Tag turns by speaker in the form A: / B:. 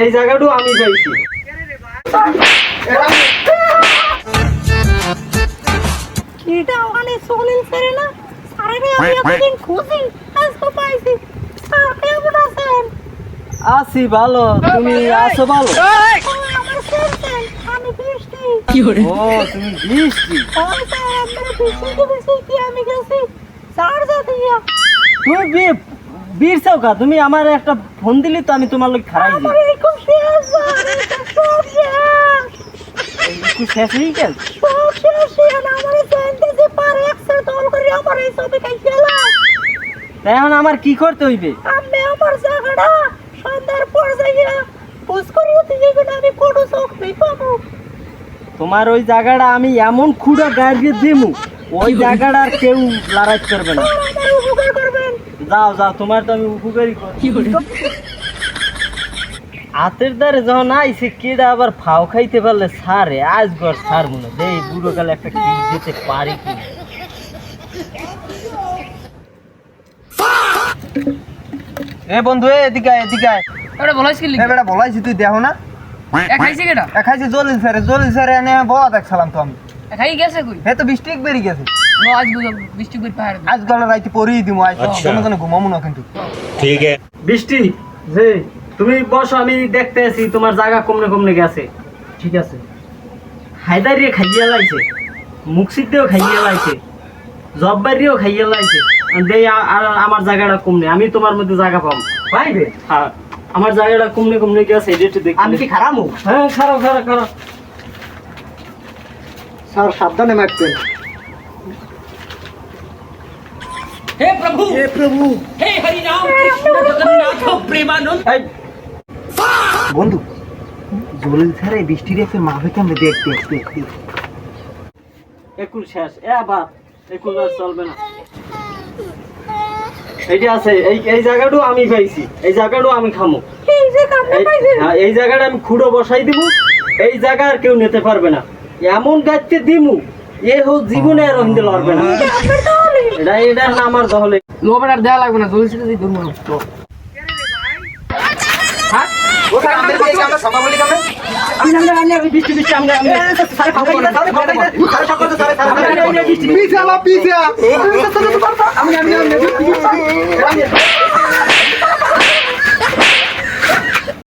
A: এই জায়গাটাও আমি পাইছি।
B: এটা ওখানে সলিল স্যার না স্যারের আমি এতদিন খুঁজি আজকে পাইছি। স্যার কেমন আছেন?
A: আছি ভালো, তুমি আছো ভালো?
B: আমার স্যার আমি বৃষ্টি।
A: ও তুমি বৃষ্টি,
B: স্যার আপনারা বৃষ্টি কি আমি গেছি স্যার দিয়া
A: তুমি বীর চৌকা, তুমি আমার একটা ফোন দিলি তো আমি তোমার লোক খারাই দিই।
B: আমার এই খুব শেষ স্যার এটা সব শেষ।
A: একটু শেষ হয়ে গেল।
B: সব শেষ আমার জানতে যে পারে একসাথে দল করে আমার এই সবে কাই গেলা।
A: তাই এখন আমার কি করতে হইবে?
B: আমি আমার জায়গাটা সন্ধ্যার পর যাইয়া পোস্ট করিয়ে দিয়ে গেলে আমি কোনো চোখ নেই পাবো।
A: তোমার ওই জায়গাটা আমি এমন খুঁড়া গাড়িয়ে দিমু, ওই জায়গাটা আর কেউ লড়াই করবে না।
B: আমার উপকার করবেন।
A: যাও যাও, তোমার তো আমি উপকারই করি। হাতের দ্বারে যখন আইসে কেডা আবার ফাও খাইতে পারলে সারে আজ গর সার মনে দেই বুড়ো কালে একটা কি দিতে পারি কি।
C: এ বন্ধু এদিকে এদিকে
D: ওটা বলাইছ কি
C: এ বেটা বলাইছি তুই দেখো না
D: খাইছে কেটা
C: খাইছি জলিল স্যারে এনে বড় দেখছিলাম তো আমি
D: খাই গেছে কই
C: হে তো বৃষ্টি বেরিয়ে গেছে
D: নো আজ বুঝো বৃষ্টি কই পাহাড়
C: আজ গলা রাইতে পরেই দিমু আজ কোনো ঘুমামু না কিন্তু
E: ठीक है।
A: বৃষ্টি যে তুমি বসো, আমি দেখতে আছি তোমার জায়গা কমনে কমনে গেছে। ঠিক আছে, হায়দারিয়ে খাইয়া লাইছে, মুকসিদেও খাইয়া লাইছে, জব্বারিও খাইয়া লাইছে। দেই আর আমার জায়গাটা কমনে, আমি তোমার মধ্যে জায়গা পাবো পাইবে। হ্যাঁ, আমার জায়গাটা কমনে কমনে গেছে, এটা একটু দেখি।
C: আমি কি খারামু
A: হ্যাঁ খারাপ খারাপ খারাপ।
C: স্যার সাবধানে মারতেন
D: हे प्रभु हे हरि राम कृष्ण जगन्नाथ प्रेमानंद।
A: এই,
C: বন্ধু জলিল স্যারে বৃষ্টির এসে মাফে কেমনে দেখতে দেখতে
A: একুল শেষ আবার একুল আর চলবে না। এইটা আছে, এই জায়গাটাও আমি পাইছি, এই জায়গাটাও আমি খামো।
B: এই যে কামটা পাইছেন
A: হ্যাঁ, এই জায়গাটা আমি খুঁড়ো বসাই দিব, এই জায়গা আর কেউ নিতে পারবে না। এমন গাইতে দিমু এ হোক জীবনে আর হিন্দে লড়বে না।
B: আপনার তাহলে
A: এটা না আমার দহলে।
D: লোবার আর দেয়া লাগবে না জলদি সেটা দিই ধরবো
C: হ্যাঁ ও স্যার আমাদের এই কামটা সমাবলি কামে
A: আমি বৃষ্টি বৃষ্টি আমি
C: স্যার ফাঁকা করে স্যার ফাঁকা করে স্যার ফাঁকা করে স্যার পিছে আলা পিছে আমি